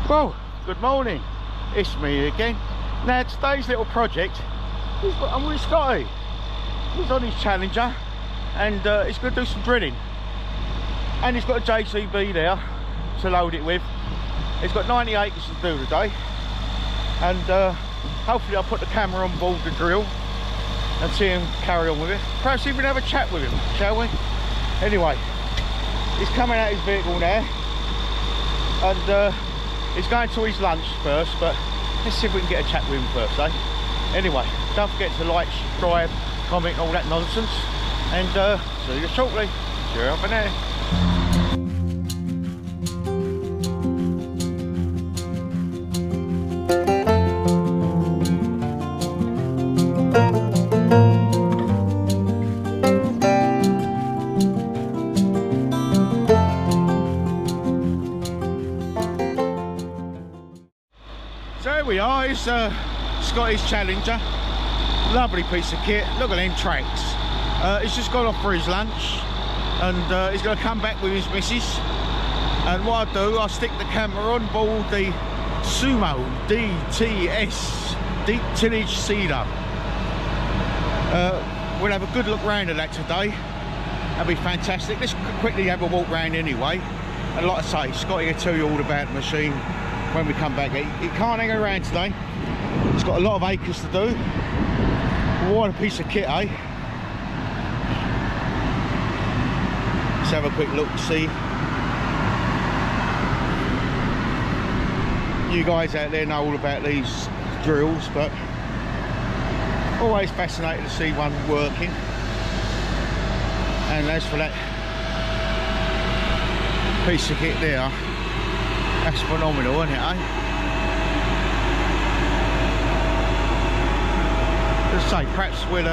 Well, good morning. It's me again. Now today's little project, I'm with Scotty. He's on his Challenger and he's going to do some drilling. And he's got a JCB there to load it with. He's got 90 acres to do today. And hopefully I'll put the camera on board the drill and see him carry on with it. Perhaps even have a chat with him, shall we? Anyway, he's coming out his vehicle now. And he's going to his lunch first, but let's see if we can get a chat with him first, eh? Anyway, don't forget to like, subscribe, comment, all that nonsense. And see you shortly. Cheerio for now. So here we are, it's Scotty's Challenger. Lovely piece of kit. Look at them tracks. He's just gone off for his lunch and he's going to come back with his missus. And what I'll do, I'll stick the camera on board the Sumo DTS, Deep Tillage Seeder. We'll have a good look round at that today. That'll be fantastic. Let's quickly have a walk round anyway. And like I say, Scotty will tell you all about the machine when we come back. He can't hang around today. He's got a lot of acres to do. What a piece of kit, eh? Let's have a quick look to see. You guys out there know all about these drills, but always fascinated to see one working. And as for that piece of kit there, that's phenomenal, isn't it, eh? As I say, perhaps we'll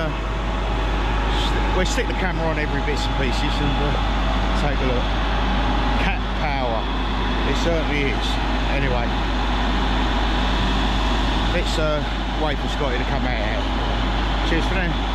stick the camera on every bits and pieces and take a look. Cat power, it certainly is. Anyway, let's wait for Scotty to come out. Cheers for now.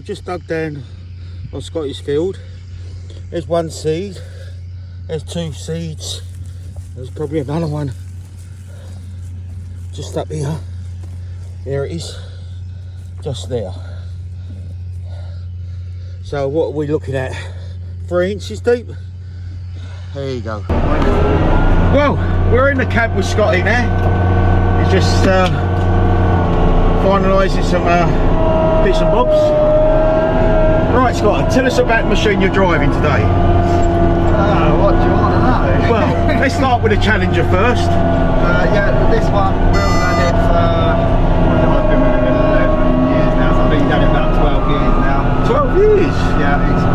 we've just dug down on Scotty's field. There's one seed, there's 2 seeds, there's probably another one just up here. There it is, just there. So what are we looking at? 3 inches deep? There you go. Well, we're in the cab with Scotty now. He's just finalising some bits and bobs. Right, Scotty, tell us about the machine you're driving today. What do you want to know? Well, let's start with the Challenger first. Yeah, this one, Will's had it for, I've been with it 11 years now, so I think he's had it about 12 years now. 12 years? Yeah, it's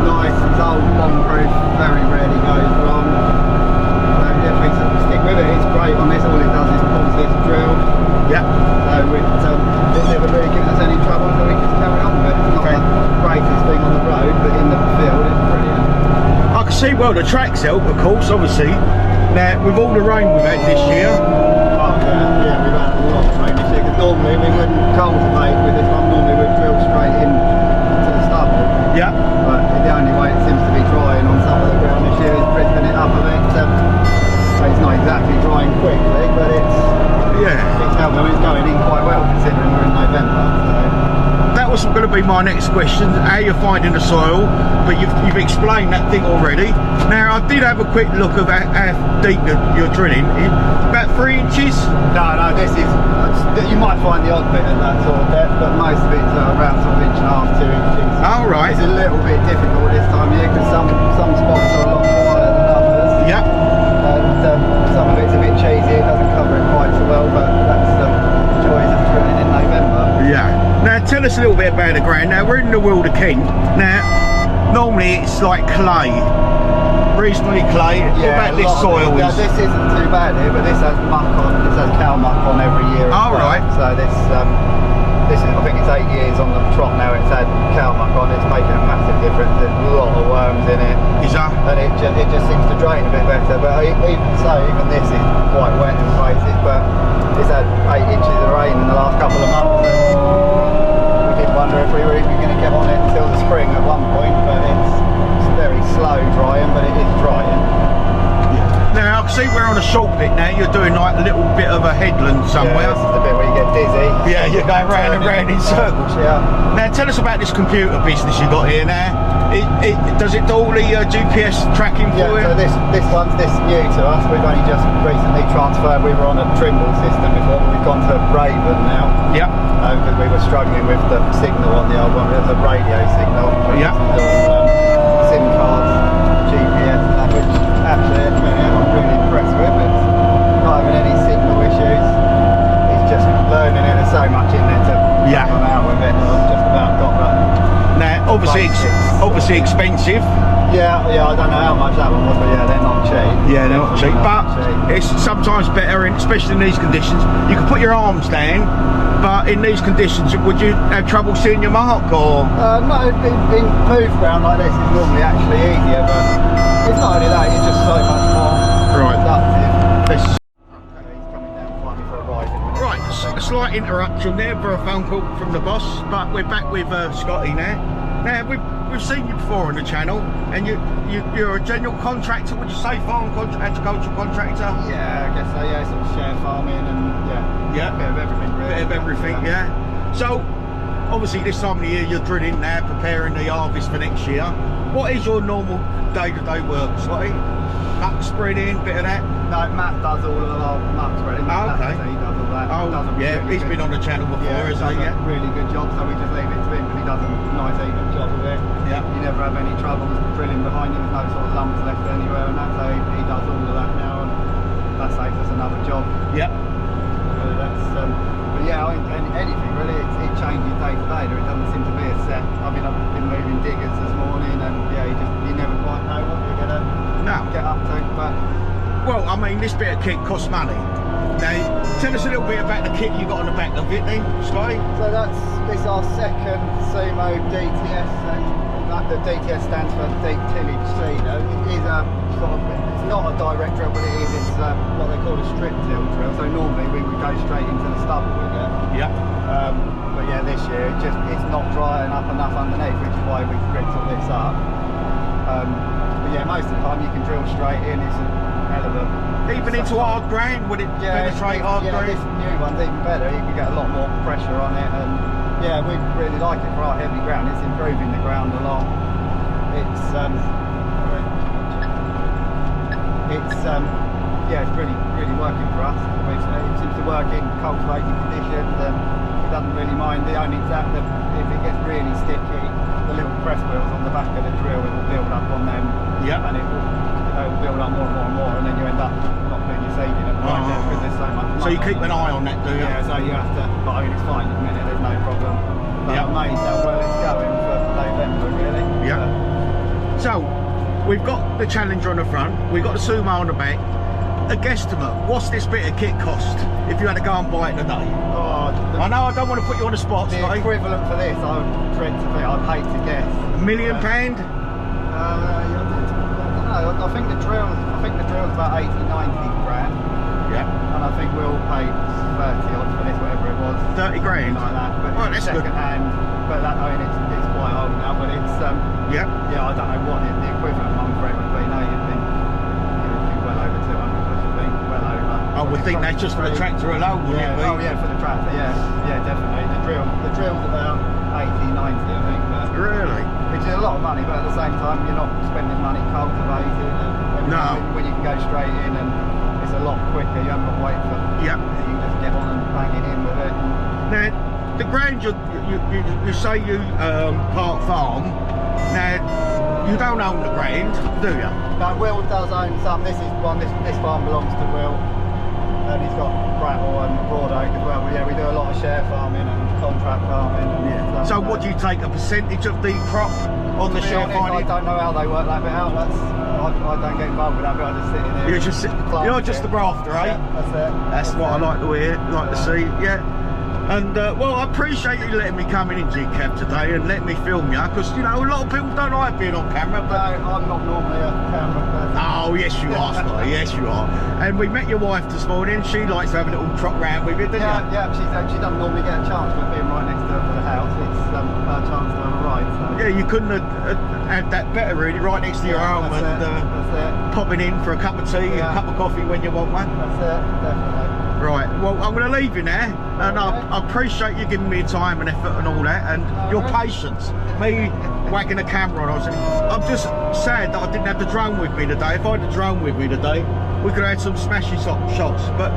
nice, it's old, bomb-proof, very rarely goes wrong. So yeah, if we stick with it, it's great on this. All it does is pulls this drill. Yeah. So it never really gives us any trouble, so we just carry on with it. It's not the greatest thing on the road, but in the field it's brilliant. I can see, well, the tracks help, of course, obviously. Now, with all the rain we've had this year. Oh yeah, we've had a lot of rain this year, because normally we wouldn't cultivate with this one. Normally we'd drill straight in to the stubble. Yeah. But the only way it seems to be drying on some of the ground this year is brisking it up a bit. So it's not exactly drying quickly, but it's helping. I mean, it's going in quite well considering we're in November. So. That was going to be my next question, how you're finding the soil, but you've explained that thing already. Now, I did have a quick look of how deep you're drilling. About 3 inches? No, this is, you might find the odd bit at that sort of depth, but most of it's around sort of 1.5 to 2 inches. Oh, right. It's a little bit difficult this time of year because some spots are a lot drier than others. Yeah. And some of it's a bit cheesy, it doesn't cover it quite so well, but that's the joys of drilling in November. Yeah. Now tell us a little bit about the ground. Now we're in the world of Kent. Now normally it's like clay, reasonably clay. What about this soil? Yeah, this isn't too bad here, but this has muck on. This has cow muck on every year. Oh, right. So this is, I think it's 8 years on the trot now. It's had cow muck on. It's making a massive difference. There's a lot of worms in it. Is that? And it just seems to drain a bit better. But even this is quite wet in places. But it's had 8 inches of rain in the last couple of months. We did wonder if we were even going to get on it until the spring at one point. But it's very slow drying, but it is drying. Now I can see we're on a short bit now. You're doing like a little bit of a headland somewhere. Yeah, this is the bit where you get dizzy. Yeah, you're going round and round in circles. Yeah. Now tell us about this computer business you got here now. Does it do all the GPS tracking for you? So this one's new to us. We've only just recently transferred. We were on a Trimble system before, but we've gone to Raven now. Yeah. Because we were struggling with the signal on the old one. There's a radio signal. Yeah. SIM cards, GPS and that, which actually at the minute I'm really impressed with. It's not having any signal issues. It's just learning it. There's so much in there to come out with it. I've just about got that. Now, obviously expensive. Yeah, I don't know how much that one was, but yeah, they're not cheap. Yeah, they're not cheap, but it's sometimes better, especially in these conditions. You can put your arms down, but in these conditions, would you have trouble seeing your mark, or? No, in move ground like this is normally actually easier, but it's not only that, you're just so much more productive. Right, a slight interruption there for a phone call from the boss, but we're back with Scotty now. Now we've seen you before on the channel, and you're a general contractor. Would you say farm agricultural contractor? Yeah, I guess so. Yeah, sort of share farming and a bit of everything. Really. Bit of everything, yeah. So obviously this time of the year you're drilling now, preparing the harvest for next year. What is your normal day-to-day work, Scotty? Muck spreading, bit of that? No, Matt does all of our muck spreading. Oh, okay. He does all that. Oh, yeah, he's been on the channel before, hasn't he? Yeah, really good job, so we just leave it to him, but he does a nice even job of it. Yeah. You never have any troubles drilling behind him, there's no sort of lumps left anywhere and that, so he does all of that now, and that saves us another job. Yeah. But yeah, anything really, it changes day to day. There doesn't seem to be a set. I mean, I've been moving diggers this morning, and yeah, you never quite know what you're gonna get up to. But well, I mean, this bit of kit costs money. Now, tell us a little bit about the kit you got on the back of it, then, Scotty. So this is our second Sumo DTS, and the DTS stands for deep tillage seeder. It is a sort of, it's not a direct drill, but it's what they call a strip till drill. So normally we would go straight into the stubble with it. Yeah. But yeah, this year it's not drying up enough underneath, which is why we ripped all this up. But yeah, most of the time you can drill straight in. It's a hell of a... Even into hard ground, would it penetrate hard ground? This new one's even better. You can get a lot more pressure on it, and yeah, we really like it for our heavy ground. It's improving the ground a lot. It's yeah, it's really working for us. It seems to work in cultivating conditions, and it doesn't really mind. The only that if it gets really sticky, the little press wheels on the back of the drill, it will build up on them. Yeah. And it will build up more and more and more, and then you end up not putting your seed in at the right depth because there's so much. So you keep an eye on that, do you? Yeah. So you have to. But I mean, it's fine at the minute. There's no problem. But Yeah. I'm amazed how well it's going for November, really. Yeah. So we've got the Challenger on the front. We've got the Sumo on the back. A guesstimate, what's this bit of kit cost if you had to go and buy it today? I know I don't want to put you on the spot, The Scotty. equivalent for this, I would dread to think. I'd hate to guess. £1 million? I don't know. I think the drill's about 80, 90 grand. Yeah. And I think we'll pay 30 odd for this, whatever it was. 30 grand? Like that. But Right, it's that's good. second hand. But that, I mean, it's quite old now. But it's Yeah. yeah, I don't know what the equivalent one for it would be. No, you'd think well over 200. I should think well over. I would think that's just for the tractor alone, wouldn't it be? Oh yeah, for the tractor. Yeah, definitely. The drill's about 80, 90, I think. But Really? which is a lot of money, but at the same time you're not spending money cultivating and everything. No. When you can go straight in and it's a lot quicker, you haven't got to wait for Yeah. you can just get on and bang it in with it. Now, the ground you say you part farm. Now, you don't own the ground, do you? No, Will does own some. This farm belongs to Will, and he's got Brattle and Broad Oak as well. But yeah, we do a lot of share farming and contract farming and stuff. So what do you take, a percentage of the crop on the To be share honest, I farming? don't know how they work that bit out. I don't get involved with that bit. I just sit in here. You're just the grafter, eh? Yeah, that's it. That's what I like to hear, like to see, yeah. And well, I appreciate you letting me come in G-Cab today and let me film you, because you know a lot of people don't like being on camera. No, But I'm not normally a camera person. oh yes, you are, Scotty. Yes, you are. And we met your wife this morning. She likes to have a little trot round with you, didn't you? Yeah, she doesn't normally get a chance with being right next to her for the house. It's her chance to have a ride. So. Yeah, you couldn't have had that better, really, right next to your home, that's and it. popping in for a cup of tea, a cup of coffee when you want one. That's it, definitely. Right, well, I'm going to leave you now, and Okay. I appreciate you giving me your time and effort and all that, and your patience. Me wagging the camera on, I'm just sad that I didn't have the drone with me today. If I had the drone with me today, we could have had some smashing shots, but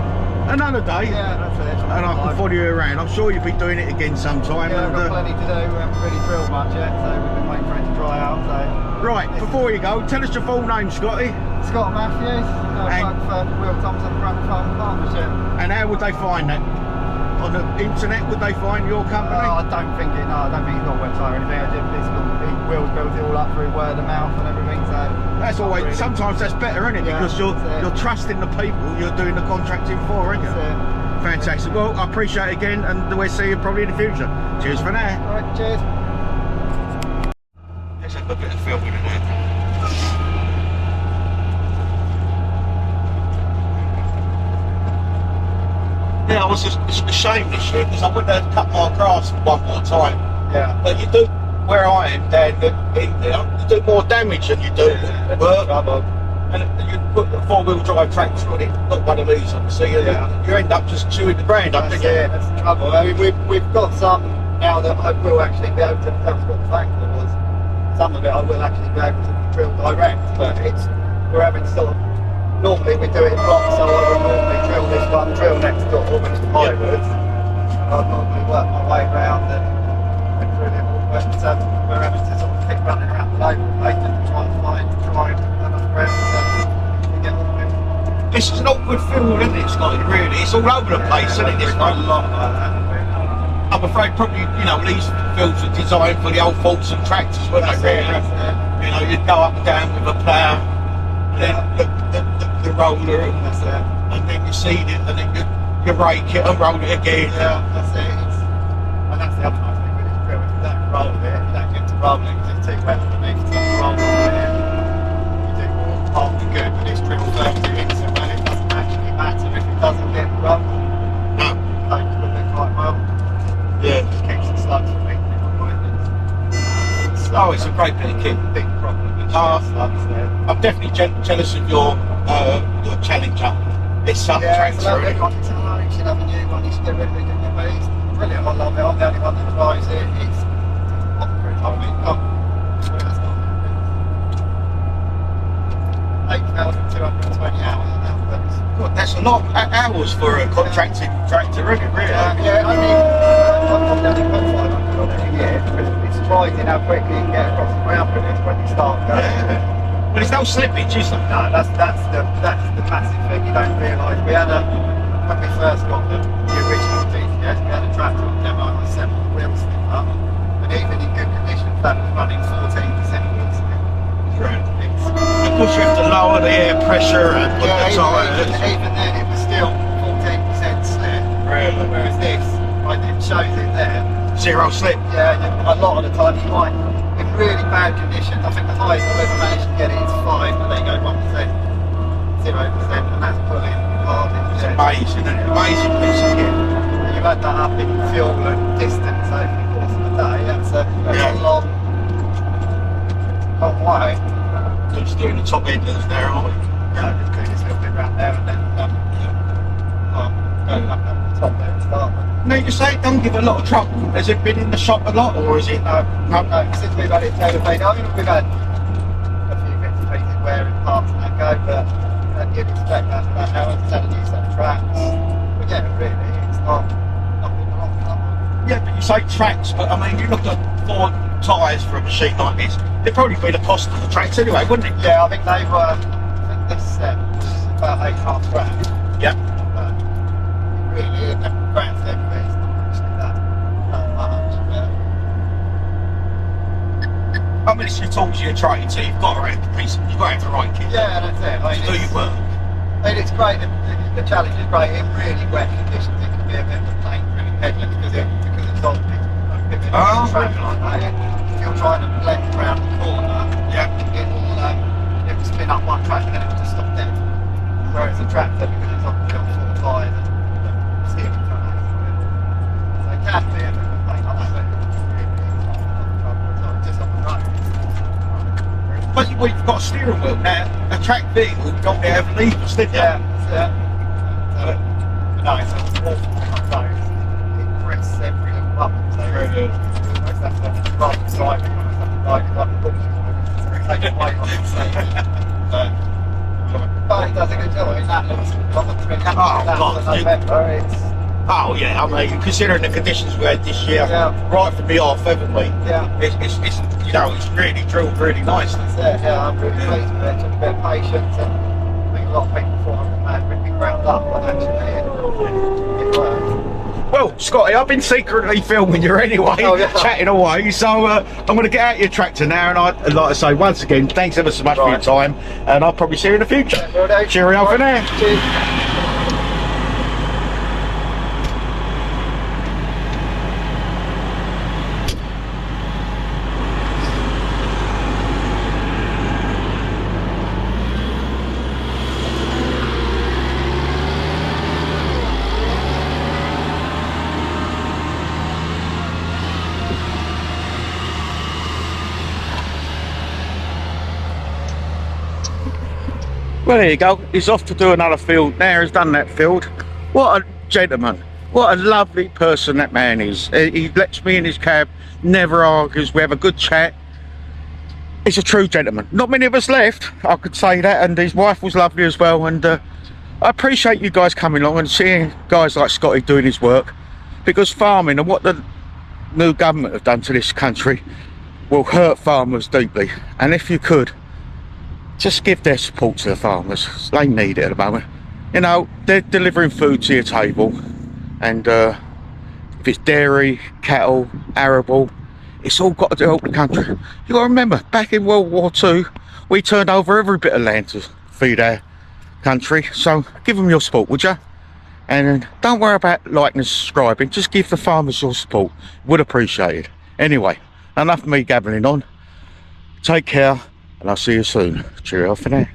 another day, Yeah, that's it. and I can follow you around. I'm sure you'll be doing it again sometime. Yeah, and, we've got plenty to do. We haven't really drilled much yet, so we've been waiting for it to dry out. So. right, before you go, tell us your full name, Scotty, Scott Matthews, work for Will Thompson Front Farm Partnership. and how would they find that? On the internet, would they find your company? I don't think he's got a website or anything. Will's built it all up through word of mouth and everything. So That's always, really, sometimes that's better, isn't it? Yeah, Because that's it. you're trusting the people you're doing the contracting for, aren't you? that's it. Fantastic. Well, I appreciate it again, and we'll see you probably in the future. Cheers for now. All right, cheers. Let's have a bit of filming in there. Yeah, I was just ashamed this year because I wouldn't have cut my grass one more time. Yeah. But you do, where I am down in there, you do more damage than you do work. And you put the four-wheel drive tractor on it, put one of these on, so you end up just chewing the ground up, That's don't you? it, that's the trouble. I mean, we've got some now that I will actually be able to tell us what the factor was. Some of it I will actually be able to drill direct, but we're having sort of, normally we do it in blocks, so I would normally drill this one, drill next door when it's hybrids. I'd normally work my way around and drill it all, but we're having to sort of keep running around the local place and try and find enough ground to get all of it. This is an awkward field, isn't it, Scotty, really? It's all over the place, isn't it, this A one? lot like that. I'm afraid probably, you know, these fields are designed for the old Fulton tractors, weren't they, really? You know, you'd go up and down with a plough, then the roller, and then you seed it, and then you rake it and roll it again. Yeah, that's it. And that's the other nice thing with this drill. If you don't roll it, you don't get to roll it because it's too wet underneath to roll on it. You do half the good, but this drill firms it in so well it doesn't actually matter if it doesn't get rolled. No. Copes with it quite well. Yeah. Just great bit of kit. Big problem. I'm definitely jealous of your Challenger. It's some tractor. It's a lovely one. You should have a new one. You should get rid of it. But it's brilliant. I love it. I'm the only one that drives it. It's I mean, 8,220 hours now. God, that's a lot of hours for a contracted tractor, isn't it? Really? Yeah, I mean, I've only put 500 on every year because it's surprising how quickly you can get across the ground with it when you start going. Yeah. But there's no slippage, is there? No, that's the massive thing you don't realise. We had when we first got the original DTS, we had a tractor on demo and I set the wheel slip up, and even in good conditions that was running 14% wheel slip. Right. Of course you have to lower the air pressure and put the tyres. Even then it was still 14% slip. Really? Whereas this, like it shows it there. Zero slip. Yeah, a lot of the time you might, in really bad conditions, I think the highest I've ever managed to get it is 5, but they go 1%, 0%, and that's pulling hard. It's amazing, isn't it? Amazing piece of kit. You add that up in fuel and distance over the course of the day, that's a long way. Just doing the top enders there, aren't we? Yeah, just doing this little bit around there and then going up the top there and start. No, you say it don't give a lot of trouble. Has it been in the shop a lot, or is it? No, since we've had it tailor-made, I mean, we've had a few bits and pieces wearing parts and that go, but you'd expect that now it's had a new set of tracks. But yeah, really, it's not been a lot of trouble. Yeah, but you say tracks, but I mean, you look at 4 tyres for a machine like this, it'd probably be the cost of the tracks anyway, wouldn't it? Yeah, I think they were, this set was about £8.5 grand. Yeah. But really, in the grand scheme of it, it's not actually that much. I mean, it's your tools, your trade, so you've got to have the piece, you've got to have the right kit. Yeah, that's it. I mean, to do your work. I mean, it's great, the challenge is great. In really wet conditions, it can be a bit of a pain really headland because it's on track like that. If you're trying to blend around the corner, it will spin up one track and then it will just stop dead. Whereas a tractor, because it's on 4 tyres and the steering from that, so it can be a bit of a pain like that, but it's just on the road. But we've got a steering wheel now, a track vehicle, you don't have levers, did you? Yeah. But no, it's awful on those. It presses every little button, so you almost have to ride beside it, you almost have to ride it like a bullshit. Take it away from it, but it does a good job. I mean, that looks November, it's... Oh yeah, I mean, considering the conditions we had this year, right from the off, haven't we? Yeah. It's you know, it's really drilled really nicely. That's it, yeah, I'm really pleased with it. It took a bit of patience, and I think a lot of people thought I'd ripping ground up, but actually it worked. Well, Scotty, I've been secretly filming you anyway, chatting away, so I'm going to get out your tractor now, and I'd like to say once again, thanks ever so much for your time, and I'll probably see you in the future. Yeah, Cheerio for now. Cheers. Well, there you go. He's off to do another field now. He's done that field. What a gentleman. What a lovely person that man is. He lets me in his cab, never argues. We have a good chat. He's a true gentleman. Not many of us left, I could say that, and his wife was lovely as well. And I appreciate you guys coming along and seeing guys like Scotty doing his work, because farming and what the new government have done to this country will hurt farmers deeply. And if you could, just give their support to the farmers. They need it at the moment. You know, they're delivering food to your table, and if it's dairy, cattle, arable, it's all got to help the country. You got to remember, back in World War II, we turned over every bit of land to feed our country. So give them your support, would you? And don't worry about liking and subscribing. Just give the farmers your support. Would appreciate it. Anyway, enough of me gabbling on. Take care, and I'll see you soon. Cheerio for now.